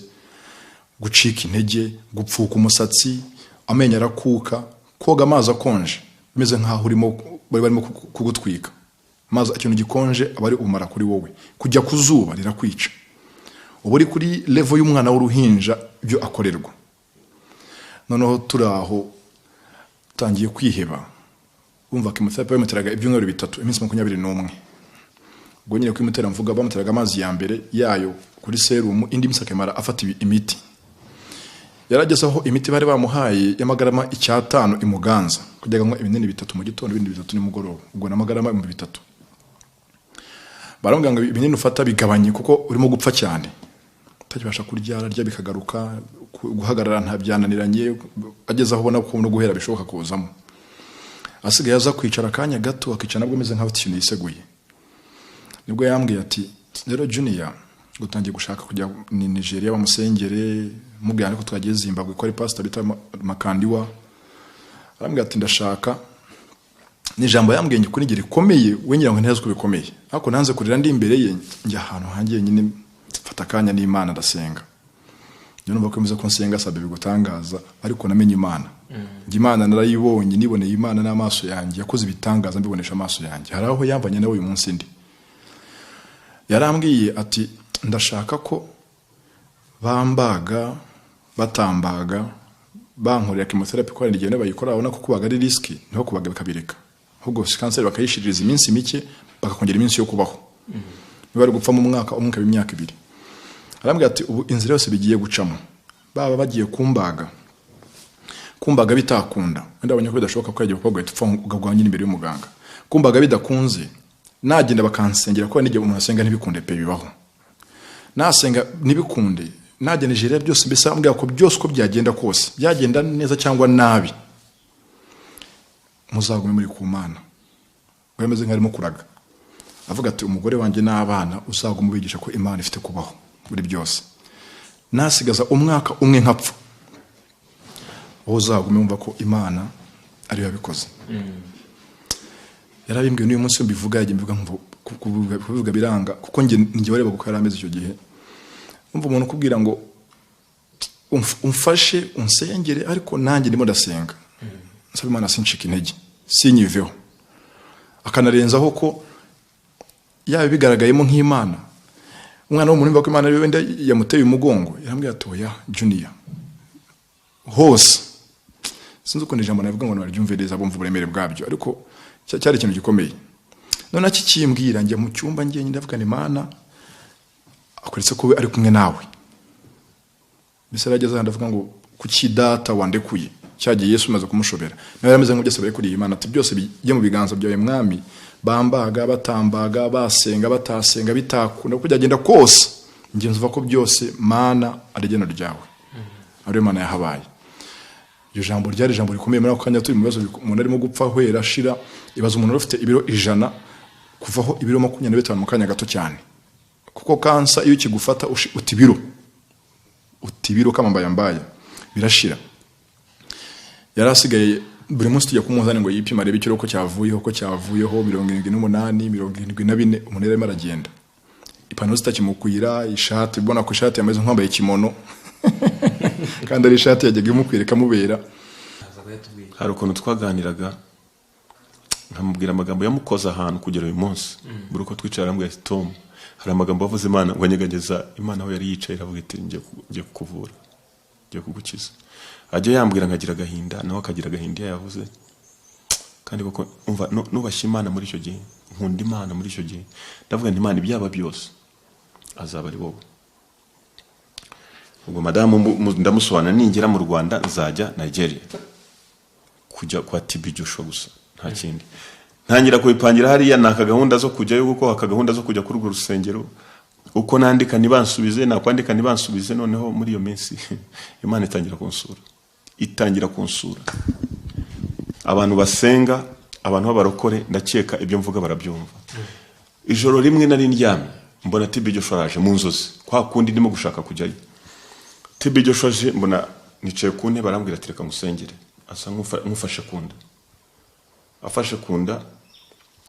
gucika intege, gupfuka umusatsi, amenyo arakuka, koga amazi akonje meze nkaho urimo barimo kugutwika. Amazi ikintu gikonje abari umara kuri wowe, kujya kuzuba rirakwica. Uburi kuri level y'umwana w'uruhinja byo akorerwa. Noneho turaho tangiye kwiheba. Umva chemotherapy bamuteraga ibyumweru bitatu, iminsi 21. Ubwo nyine kwimutera mvuga bamuteraga amazi ya mbere yayo kuri serum, indi misakemara afata imiti. Yaragezeho imiti bari bamuhaye y'amagarama 5 imuganza kujyaga ngo ibinini 3 mu gitondo ibindi 3 nimugoroba. Ubwo n'amagarama 3. Barambwira ngo ibinini ufata bigabanye kuko urimo gupfa cyane. Utakibasha kurya ararya bikagaruka, guhagarara nta byananiranye, ageze aho ubona ko no guhera bishoboka kuzamo. Asigaye aza kwicara kanya gato akicara nabwo meze nkaho ikintu yiseguye. nibwo yambwiye ati rero Junior gutangiye gushaka kujya ni Nigeria bamusengere mubwira ko twagiye Zimbabwe ko ari pastor bita Makandiwa. Arambwira ati ndashaka ni jambo yambwiye kuri ngiri komeye wengira ngo ntazi ko bikomeye ariko nanze kurira ndi imbere ye njya ahantu hangiye nyine mfata kanya n'Imana ndasenga. Numva ko ko nsenga sabe bigutangaza ariko namenye Imana. Imana narayibonye niboneye Imana n'amaso yanjye yakoze ibitangaza mbibonesha amaso yanjye. Hari aho yamvanye nawe uyu munsi ndi. Yarambwiye ati ndashaka ko bambaga batambaga bankorera chemotherapy ko ndigene bayikora abona ko kubaga ari risk niho kubaga bakabireka. Ahubwo cancer bakayishiririza iminsi mike bakakongera iminsi yo kubaho. Bari gupfa mu mwaka umwe kabimyaka 2. Arambwira ati ubu inzira yose bigiye gucamo baba bagiye kumbaga bitakunda wenda abanya ko bidashoboka ko yagiye kupagwa itupfa ugabwanye imbere y'umuganga kumbaga bidakunze nagenda bakansengera ko nige umuntu asenga ntibikunde pe bibaho nasenga nibikunde nagenda Nigeria byose mbese ambwira ko byose ko byagenda kose byagenda neza cyangwa nabi muzagume muri ku Mana wemeze nkarimo kuraga avuga ati umugore wanjye n'abana uzagumubigisha ko Imana ifite kubaho muri byose nasigaza umwaka umwe nkapfa uzagume umva ko Imana ari yabikoze. Yarabimbwiye n'uyu munsi mbivuga yagiye mbivuga kuvuga biranga kuko nge bareba gukora ameze icyo gihe umva umuntu kubwira ngo umfashe unsengere ariko nanjye ndimo ndasenga nsaba Imana sinshika intege sinyiveho akanarenzaho ko yabe bigaragayemo nk'Imana umwana w'umuntu mva ko Imana wenda yamuteye umugongo yarambwiye atoya Junior hose sinzi uko n'ijambo navuga ngo naryumvereza bumva uburemere bwabyo ariko cyari ikintu gikomeye none akikimbwira njye mu cyumba njye ndavuga ni Imana akuretse ko ari kumwe nawe bisara ageze ndavuga ngo kuki data wandekuye cyagiye Yesu maze kumushobera nawe yarameze ngo byose bari kuri Imana ati byose bijye mu biganza byawe mwami bambaga batambaga basenga batasenga bitakunda uko byagenda kose nge nzuva ko byose Mana arigeno ryawe ari Imana yahabaye. Iyo jambo ryari jambo rikomeye muri ako kanya turi mu bibazo umuntu arimo gupfa hwera shira ibaza umuntu ufite ibiro 100 kuvaho ibiro 25 mu kanya gato cyane kuko kansa iyo kigufata utibiro kama mbayambaya birashira. Yarasigaye buri munsi tujya kumuzana ngo yipima rebe ikiro ko cyavuyeho 78 74 umuntu yarimo aragenda ipantaro zitakimukuyira ishati ubona ko ishati yameze nkwambaye kimono kandi ari ishati yajyaga imukwereka mubera. Hari ukuntu twaganiraga nkamubwira amagambo yamukoza ahantu kugera uyu munsi buri uko twicara ambwira ati Tom hari amagambo avuze Imana ngo anyegageza Imana aho yari yicaye iravuga iti ngiye kukuvura ngiye kugukiza ajya yambwira nkagira agahinda nawe akagira agahinda yavuze kandi koko umva nubashye Imana muri icyo gihe nkunda Imana muri icyo gihe ndavuga nti Imana ibyaba byose azaba ari wowe. Ubwo madamu ndamusobanura ningera mu Rwanda nzajya Nigeria kujya kwa TB Joshua gusa nta kindi ntangira kubipangira hariya naka gahunda zo kujyayo kuko akagahunda zo kujya kuri urwo rusengero uko nandika nibansubize nakwandika nibansubize noneho muri iyo minsi Imana itangira kunsura abantu basenga abantu b'abarokore ndakeka ibyo mvuga barabyumva. Ijoro rimwe nari ndyamye mbona TB Joshua araje mu nzozi kwa kundi ndimo gushaka kujyayo TB Joshua je mbona nicaye ku ntebe barambwira ati reka musengere asa nkufashe kunda afashe kunda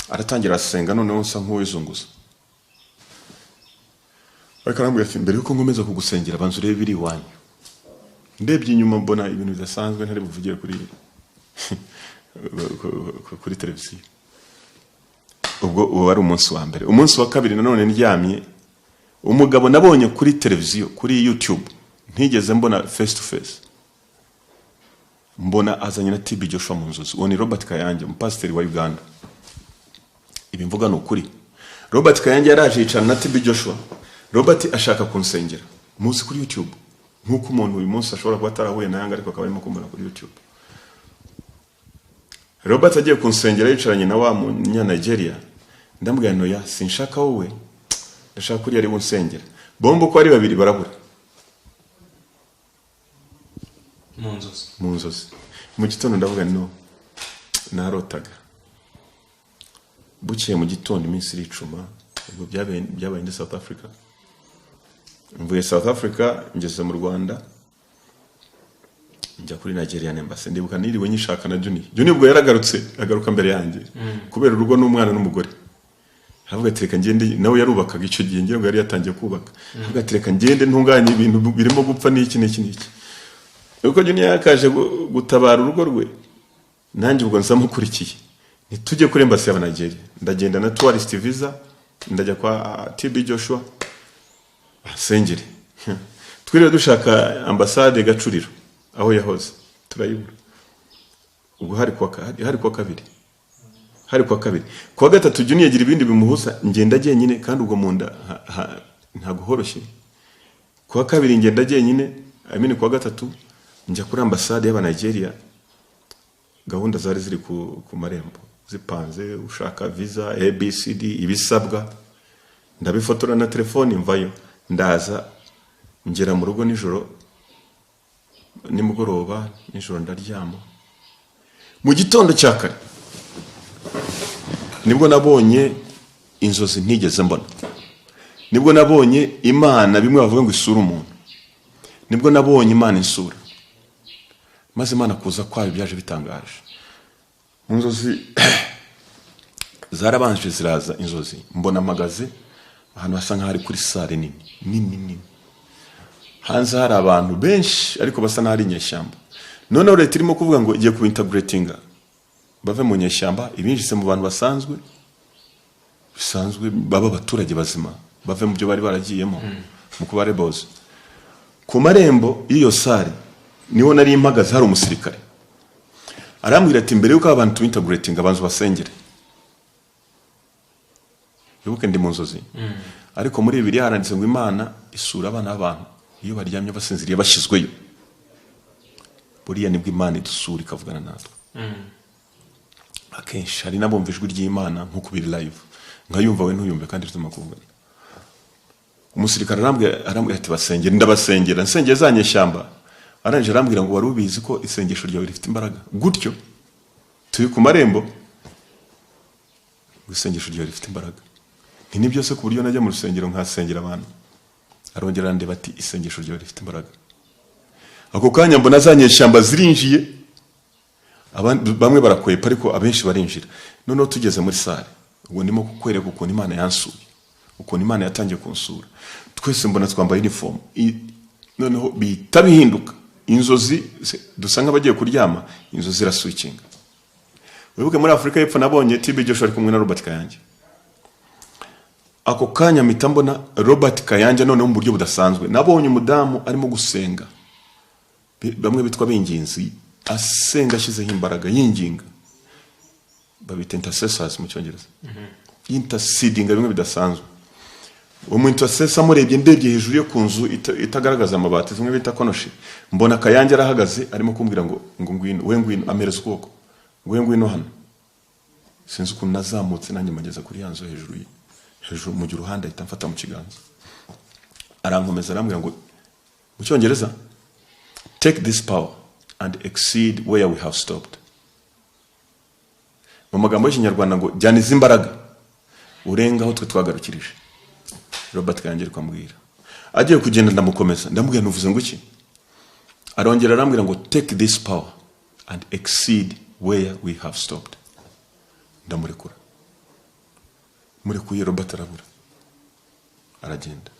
aratangira asenga noneho nsa nk'uwizunguza bakarambwira ati mbere yuko ngomeza kugusengera banzu rebe biri wanyu ndebye inyuma mbona ibintu bidasanzwe ntari buvugire kuri televiziyo. Ubwo wari umunsi wa mbere. Umunsi wa kabiri nanone ndyamye umugabo nabonye kuri televiziyo kuri YouTube ntigeze mbona face to face mbona azanye na TB Joshua mu nzozi uwo ni Robert Kayange umupasiteri wa Uganda. Ibi mvuga ni ukuri. Robert Kayange yaraje yicara na TB Joshua. Robert ashaka kunsengera munsi kuri YouTube nkuko umuntu uyu munsi ashobora kuba atarahuye na Yanga ariko akaba arimo kumbona kuri YouTube. Robert agiye kunsengera yicaranye na wa munya Nigeria ndambwira no ya sinshaka wowe ndashaka kuri ari bunsengera bombo ko ari babiri barabura mu nzozi mu gitondo ndavuga no narotaga bukiye mu gitondo iminsi iricuma ubwo byabaye muri South Africa. Mvuye South Africa ngeze mu Rwanda njya kuri Nigerian Embassy, ndibuka niriwe nyishaka na Juni ubwo yaragarutse agaruka mbere yanjye kubera urugo n'umwana n'umugore. Havuga ati reka ngende, nawe yarubakaga icyo gihe ngiye ngo yari yatangiye kubaka. Havuga ati reka ngende ntunganye ibintu birimo gupfa n'iki. Uko Juni yakaje gutabara urugo rwe, nanjye ubwo nsamukurikiye. Nitujye kuri Embassy ya Nigeria. Ndagenda na tourist visa, ndajya kwa TB Joshua asengere. Twiriwe dushaka ambassade Gacuriro aho yahoze turayibura. Ubwo hari kwa kabiri. Kwa gatatu Juni yagira ibindi bimuhuza, ngenda nyine kandi ubwo munda ntago horoshye. Kwa kabiri ngenda nyine, kwa gatatu njya kuri ambassade y'aba Nigeria. Gahunda zari ziri ku marembo zipanze, ushaka visa ABCD ibisabwa, ndabifotora na telefone mvayo. Ndaza ngera mu rugo nijoro, nimugoroba nijoro ndaryama. Mu gitondo cya kare nibwo nabonye inzozi ntigeze mbona. Nibwo nabonye Imana, bimwe bavuga ngo isura umuntu. Nibwo nabonye Imana insura. Maze Imana kuza kwayo byaje bitangaje. Mu nzozi zarabanje ziraza inzozi, mbona magaze ahantu hasa nkaho ari kuri sale nini. Hanze hari abantu benshi ariko basa n'ari nyeshyamba. Noneho leta irimo kuvuga ngo igiye kubintegratinga, bave mu nyeshyamba ibinjise mu bantu bisanzwe baba abaturage bazima, bave mu byo bari baragiyemo mu kuba rebels. Ku marembo y'iyo sale niho nari impagaze, hari umusirikare arambwira ati mbere yuko abantu twintegratinga abanzu basengere. Yuko ndi mu nzozi. Ariko muri Bibiliya haranditse ngo Imana isura abana b'abantu iyo baryamye basinziriye bashyizweyo. Buriya nibwo Imana idusura ikavugana natwe. Akenshi hari nabumva ijwi ry'Imana nko kubiri live, nkayumva we ntuyumve kandi tuzima kuvugana. Umusirikare arambwira ati basengere. Ndabasengera, nsengeye zanyeshyamba. Aranje arambwira ngo wari ubizi ko isengesho ryawe rifite imbaraga. Gutyo turi ku marembo, isengesho ryawe rifite imbaraga. Ni byose ku buryo najya mu rusengero nkasengera abantu. Arongera ndeba ati isengesho ryawe rifite imbaraga. Ako kanya mbona zanyeshyamba zirinjiye, bamwe barakwepa ariko abenshi barinjira. Noneho tugeze muri sale, ubwo ndimo kukwereka ukuntu Imana yansuye, ukuntu Imana yatangiye kunsura. Twese mbona twambaye uniform. Noneho bihita bihinduka inzozi, dusa nk'abagiye kuryama, inzozi ziraswikinga. Wibuke muri Afrika y'Epfo nabonye TB Joshua ari kumwe na Robert Kayanja. Ako kanya mpita mbona Robert Kayanja noneho mu buryo budasanzwe. Nabonye umudamu arimo gusenga, bamwe bitwa binginzi, asenga ashyizeho imbaraga yinginga. Babita intercessors mu Cyongereza. Interceding bimwe bidasanzwe. Uwo intercessor murebye ndebye hejuru yo ku nzu itagaragaza amabati, zimwe bita konoshi. Mbona Kayanja arahagaze arimo kumbwira ngo ngwino amereza ukuboko. Ngwino hano. Sinzi ukuntu nazamutse nanjye mageza kuri yanzu hejuru mu ruhande ahita mfata mu kiganza. Arankomeza arambwira ngo mu Cyongereza, take this power and exceed where we have stopped. Mu magambo y'Ikinyarwanda ngo jyana izi imbaraga urenga aho twe twagarukirije. Robert Kayanja kwambwira. Agiye kugenda ndamukomeza, ndamubwira nuvuze ngo iki? Arongera arambwira ngo take this power and exceed where we have stopped. Ndamurekura. Murekuye Robert arabura. Aragenda.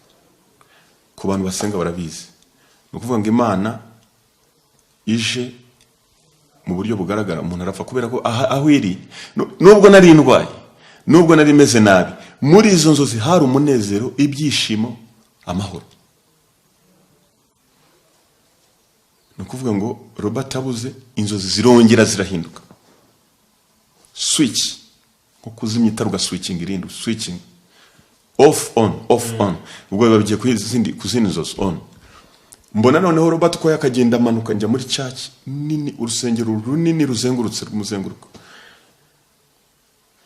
Ku bantu basenga barabizi. Nukuvuga ngo Imana ije mu buryo bugaragara, umuntu arapfa kubera ko aho iri, nubwo nari indwaye, nubwo nari meze nabi, muri izo nzozi hari umunezero, ibyishimo, amahoro. Nukuvuga ngo Robert abuze, inzozi zirongera zirahinduka. Switch, nko kuzimya itara ugaswitching irindi, switching off on, off on. Ubwo babigiye kuzindi nzozi on. Mbona noneho Robert ko yakagenda amanuka njya muri church nini, urusengero runini ruzengurutse rumuzenguruko.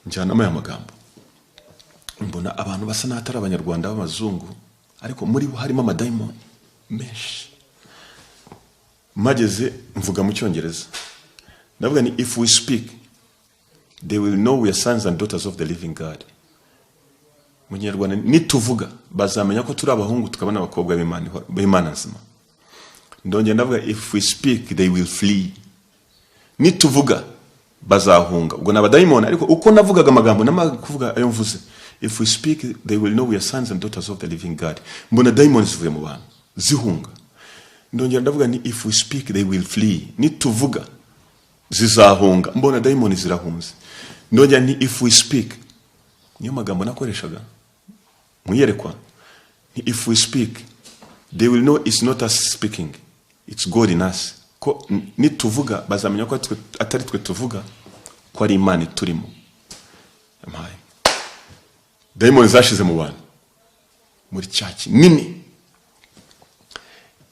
Njyanamo y'amagambo. Mbona abantu basa n'atari abanyarwanda b'amazungu, ariko muri bo harimo amadayimoni menshi. Mageze mvuga mu Cyongereza. Ndavuga ni if we speak, they will know we are sons and daughters of the living God. mu Kinyarwanda nituvuga bazamenya ko turi abahungu tukabona abakobwa b'Imana nzima. Ndongera ndavuga if we speak they will flee. Nituvuga bazahunga. Ubwo n'abadayimoni ariko uko navugaga amagambo namaga kuvuga ayo mvuze. If we speak they will know we are sons and daughters of the living God. Mbona daimoni zivuye mu bantu zihunga. Ndongera ndavuga ni if we speak they will flee. Nituvuga zizahunga. Mbona daimoni zirahunze. Ndongera ni if we speak. Niyo magambo nakoreshaga muyerekwa. Ni if we speak they will know it's not us speaking. It's God in us. Ko nituvuga bazamenya ko atari twe tuvuga ko ari Imana turimo. Amaye. Daimoni zashize mu bantu muri cyaki nini.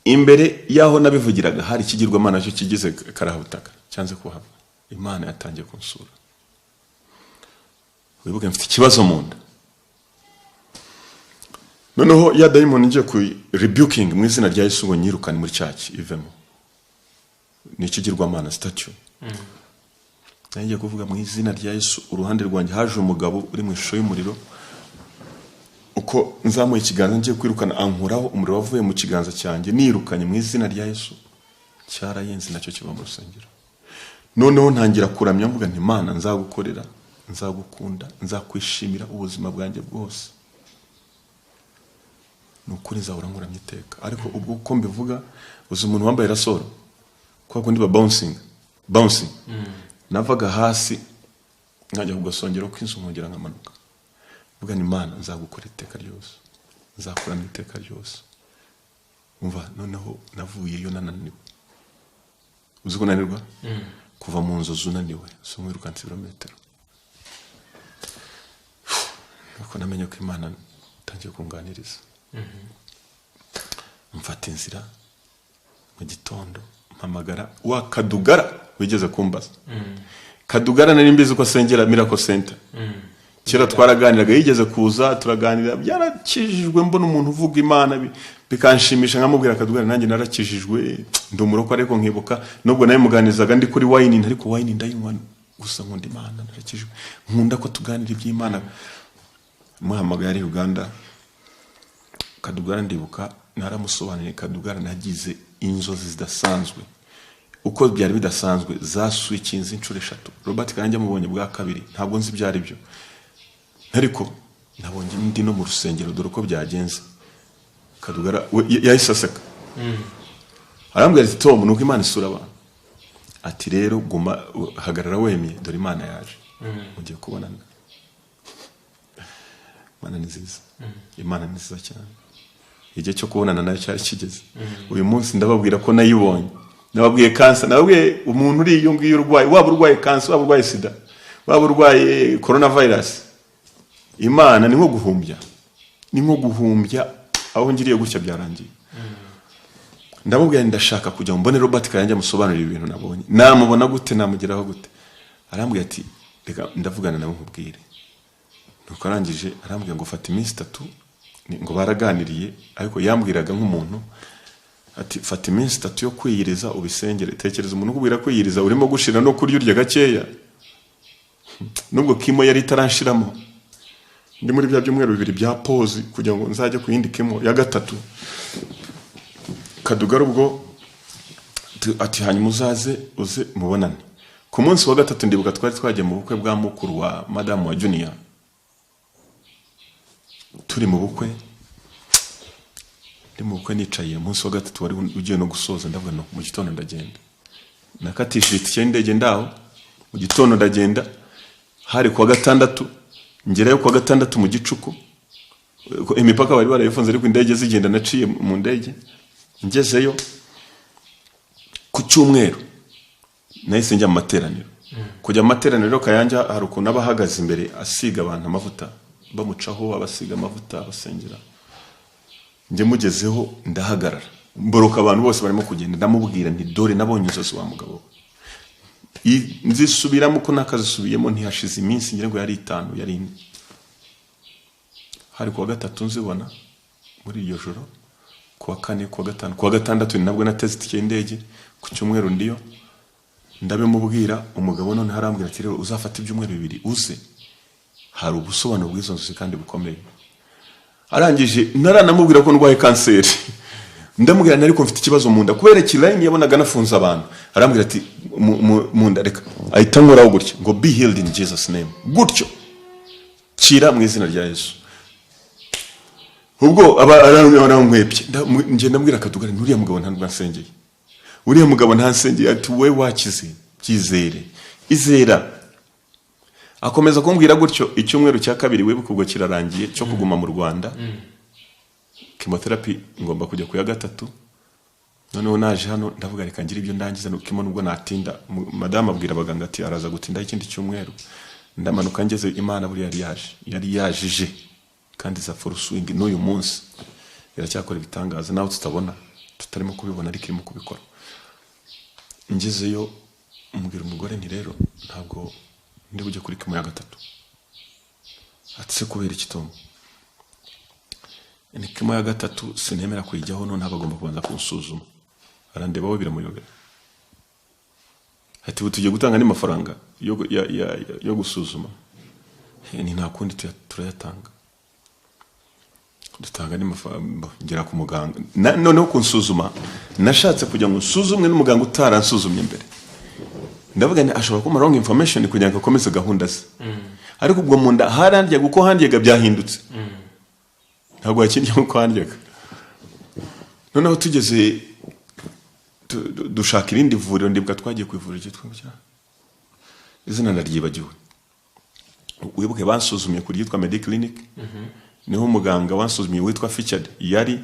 Imbere yaho nabivugiraga hari ikigirwamana cyo kigize karahutaka cyanze kuhava. Imana yatangiye kunsura. Wibuke mfite ikibazo mu nda. Noneho ya daimoni ngiye ku rebuking mu izina rya Yesu ngo nyirukane muri cyaki ivemo. Ni ikigirwamana statue. Nangiye kuvuga mu izina rya Yesu uruhande rwanjye haje umugabo uri mu ishusho y'umuriro. Uko nzamuye ikiganza ngiye kwirukana ankuraho umuriro wavuye mu kiganza cyanjye nirukanye mu izina rya Yesu. Cyarayenze nacyo kiba mu rusengero. Noneho ntangira kuramya mvuga nti Imana nzagukorera, nzagukunda, nzakwishimira ubuzima bwanjye bwose. Nukuri nzahora nkuramya iteka. Ariko ubwo uko mbivuga uzi umuntu wambaye rasoro kwa kundi ba bouncing. Navaga hasi nkajya kugasongero kw'inzu nkongera nkamanuka. Vuga ni Imana nzagukora iteka ryose. Nzakuramya iteka ryose. Umva noneho navuye yo nananiwe. Uzi ko nanirwa? Kuva mu nzozi unaniwe. So mwirukanse ibirometero. Nuko namenye ko Imana itangiye kunganiriza. Mfata inzira mu gitondo mpamagara wa Kadugara wigeze kumbaza. Kadugara nari mbizi ko asengera Miracle Center. Kera twaraganiraga yigeze kuza turaganira byarakijijwe mbona umuntu uvuga Imana bikanshimisha nkamubwira Kadugara nanjye narakijijwe ndumuroko ariko nkibuka nubwo naye muganizaga ndi kuri wine ariko wine ndayinywa gusa nkunda Imana narakijijwe nkunda ko tuganira iby'Imana. Muhamagara yari Uganda. Kadugara ndibuka naramusobanuriye Kadugara nagize inzozi zidasanzwe. Uko byari bidasanzwe zaswikinze inshuro 3. Robert Kanjya mubonye bwa kabiri ntabwo nzi byari byo. Ariko nabonye ndi no mu rusengero dore uko byagenze. Kadugara yayisaseka. Arambwira ati Tom nuko Imana isura abantu. Ati rero guma hagarara wemye dore Imana yaje. Mugiye kubonana. Imana ni nziza. Imana ni nziza cyane. Igihe cyo kubonana nayo cyari kigeze. Uyu munsi ndababwira ko nayibonye. Nababwiye kansa, nababwiye umuntu uri iyo ngiyo urwaye, waba urwaye kansa, waba urwaye sida, waba urwaye coronavirus. Imana ni nko guhumbya. Ni nko guhumbya aho ngiriye gutya byarangiye. Ndamubwiye ndashaka kujya mbone Robert Kanjya musobanurira ibintu nabonye. Namubona gute namugeraho gute. Arambwiye ati reka ndavugana nawe nkubwire. Nuko arangije arambwiye ngo fata iminsi 3 ngo baraganiriye ariko yambwiraga nk'umuntu ati fata iminsi 3 yo kwiyiriza ubisengere. Tekereza umuntu kubwira kwiyiriza urimo gushira no kurya urya gakeya. Nubwo kimo yari taranshiramo. Ndi muri bya byumweru 2 bya pause kugira ngo nzajye kuyindikemo ya gatatu. Kadugara ubwo ati hanyuma uzaze uze mubonane. Ku munsi wa gatatu ndibuka twari twagiye mu bukwe bwa mukuru wa Madame wa Junior. Turi mu bukwe. Ndi mu bukwe nicaye munsi wa gatatu wari ugiye no gusoza ndavuga no mu gitondo ndagenda. Nakatishije itike ndege ndaho mu gitondo ndagenda. Hari kwa gatandatu ngerayo kwa gatandatu mu gicuku. Imipaka bari barayifunze ariko indege zigenda naciye mu ndege. Ngezeyo ku cyumweru nahise njya mu materaniro. Kujya mu materaniro Kayanja hari ukuntu abahagaze imbere asiga abantu amavuta bamucaho abasiga amavuta abasengera. Nje mugezeho ndahagarara mboroka abantu bose barimo kugenda ndamubwira nti dore nabonye inzozi wa mugabo. Nzisubiramo ko nakazisubiyemo ntihashize iminsi ngira ngo yari 5 yari 4. Hari kuwa gatatu nzibona muri iyo joro, kuwa 4 kuwa 5 kuwa gatandatu nabwo nateze itike y'indege, ku cyumweru ndiyo ndabimubwira. Umugabo none harambwira ati rero uzafata ibyumweru 2 uze, hari ubusobanuro bw'izo nzozi kandi bukomeye. arangije naranamubwira ko ndwaye kanseri ndamubwira nariko mfite ikibazo mu nda kubera kiline yabonaga nafunza abantu arambwira ati mu nda reka ahita nkoraho gutya ngo be healed in Jesus name gutyo kira mu izina rya Yesu ubwo arankwepye nje ndambwira akadugara uriya mugabo ntansengeye uriya mugabo ntansengeye ati we wakize byizere izera akomeza kumbwira gutyo icyumweru cya kabiri wibuka ubwo kirarangiye cyo kuguma mu Rwanda chemotherapy ngomba kujya ku ya gatatu noneho naje hano ndavuga reka ngira ibyo ndangiza nukimo nubwo natinda madame abwira abaganga ati araza gutinda ikindi cyumweru ndamanuka ngeze Imana buri yari yajije kandi za for swing n'uyu munsi iracyakora ibitangaza nawe tutabona tutarimo kubibona ariko irimo kubikora ngezeyo umbwira umugore nti rero ntabwo ndi bujye kuri kimo ya gatatu atse kubera ikitombo ni kimo ya gatatu sinemera kuyijyaho none abagomba kubanza kunsuzuma arandeba bo biramuyobera ati tugiye gutanga ni mafaranga yo gusuzuma ni nta kundi turayatanga dutanga ni mafaranga ngera ku muganga noneho kunsuzuma nashatse kujya ngo nsuzumwe n'umuganga utaransuzumye mbere ndavuga ni ashobora kuma wrong information kugira ngo akomeze gahunda ze ariko ubwo mu nda harandyaga uko handyaga byahindutse ntabwo yakindye uko handyaga noneho tugeze dushaka irindi vuriro ndibwa twagiye kwivurira cyitwa izina naryibagiwe wibuke bansuzumye kuri yitwa Mediclinic niho umuganga wansuzumye witwa Featured yari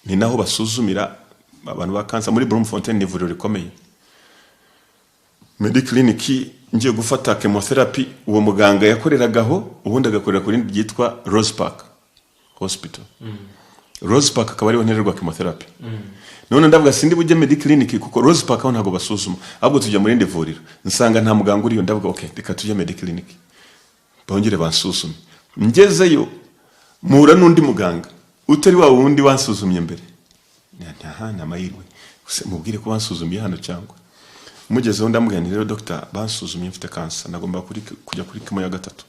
ni naho basuzumira abantu ba cancer muri Bloemfontein ni vuriro rikomeye Mediclinic ngiye gufata chemotherapy uwo muganga yakoreragaho ubundi agakorera kuri ryitwa Rose Park Hospital Rose Park akaba ariho ntererwa chemotherapy none ndavuga sindi bujye Mediclinic kuko Rose Park aho ntago basuzuma ahubwo tujya muri ndi vuriro nsanga nta muganga uriyo ndavuga okay reka tujye Mediclinic bongere bansuzume ngezeyo mura n'undi muganga utari wa wundi wansuzumye mbere nta mahirwe mubwire ko bansuzumye hano cyangwa mugezeho ndamubwira rero doctor bansuzumye mfite cancer nagomba kujya kuri kimo ya gatatu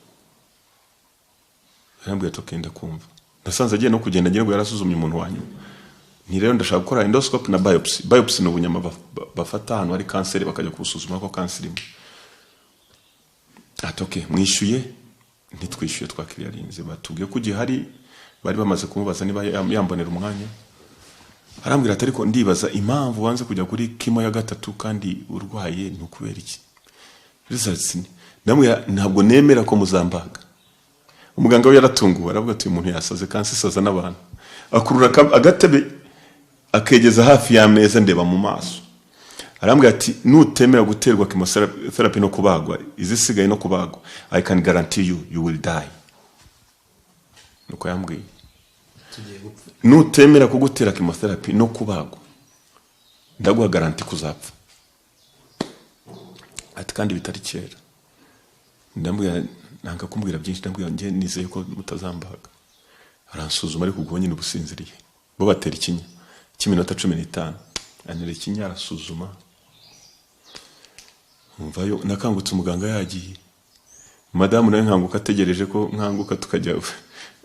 arambwira tokenda kumva nasanze agiye no kugenda ngira ngo yarasuzumye umuntu wanyu ni rero ndashaka gukora endoscope na biopsy no bunyama bafata hano ari cancer bakajya kusuzuma ko cancer irimo atoke mwishyuye ntitwishyuye twakiriya rinze batubwiye ko hari bari bamaze kumubaza niba yambonera umwanya arambwira ati ariko ndibaza impamvu wanze kujya kuri kimo ya gatatu kandi urwaye ni ukubera iki results ndamwe ntabwo nemera ko muzambaga umuganga we yaratunguwe aravuga ati umuntu yasaze kansi isaza n'abantu akurura agatebe akegeza hafi y'ameza ndeba mu maso arambwira ati nutemera guterwa chemotherapy no kubagwa izisigaye no kubagwa I can guarantee you will die nuko yambwiye nutemera kugutera chemotherapy no kubagwa ndaguha garanti kuzapfa ati kandi bitari kera ndambwira nanga kumbwira byinshi ndambwira nge nizeye ko mutazambaga aransuzuma ariko ubwo nyine ubusinziriye bo batera ikinya cy'iminota 15 anere ikinya arasuzuma mvayo nakangutse umuganga yagiye madamu nawe nkanguka ategereje ko nkanguka tukajya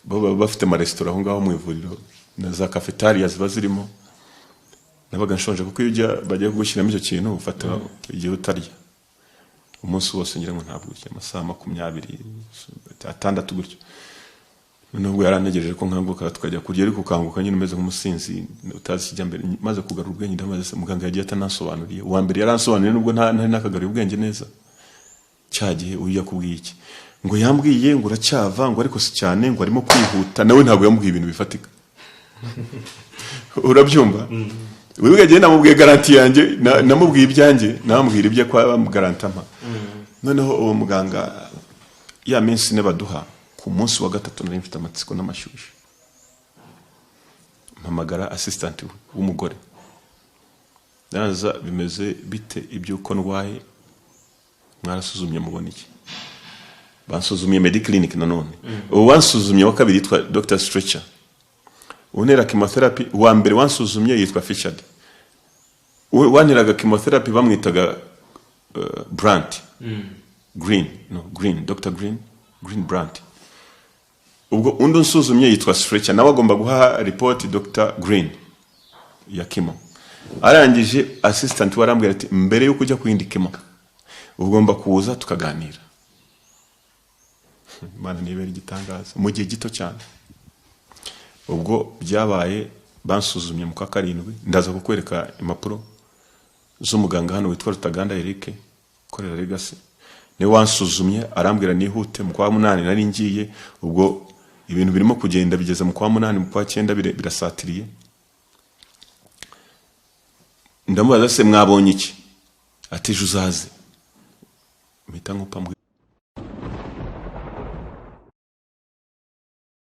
baba bafite ama restaurant aho ngaho mu ivuriro na za cafeteria ziba zirimo nabaga nshonje kuko iyo bagiye kugushyiramo icyo kintu ufata igihe utarya umunsi wose ngira ngo ntabwo amasaha 26 gutyo nubwo yaranegereje ko nkanguka tukajya kurya ariko kanguka nyine umeze nk'umusinzi utazi kijya mbere maze kugarura ubwenge ndamaze muganga yagiye atanasobanuriye uwa mbere yaransobanuriye nubwo ntari nakagaruye ubwenge neza cyagihe uya kubwiye iki ngo yambwiye ngo uracyava ngo ariko si cyane ngo arimo kwihuta nawe ntabwo yambwiye ibintu bifatika urabyumva wewe gaje namubwiye garanti yanjye namubwiye ibyanjye namubwira ibye kwa garantama noneho uwo muganga ya minsi ne baduha ku munsi wa gatatu nari mfite amatsiko n'amashyushyu mpamagara assistant w'umugore naza bimeze bite ibyuko ndwaye mwarasuzumye mubona iki bansuzumye Mediclinic nanone wansuzumye wa kabiri yitwa Dr Stretcher unera chemotherapy wa mbere wansuzumye yitwa Featured waniraga chemotherapy bamwitaga Brandt Green Dr Green Brandt ubwo undi unsuzumye yitwa Stretcher nawe agomba guha report Dr Green ya kimo. Arangije assistant warambwira ati mbere yuko ujya kuyindi kimo ugomba kuza tukaganira. Imana nibera igitangaza mu gihe gito cyane. Ubwo byabaye bansuzumye mu kwa karindwi ndaza kukwereka impapuro z'umuganga hano witwa Rutaganda Eric korera Legacy. Ni wansuzumye arambwira nihute mu kwa 8 nari ngiye ubwo ibintu birimo kugenda bigeze mu kwa 8 mu kwa 9 birasatiriye. Ndamubaza se mwabonye iki? Ati juzaze. Mpita nkupa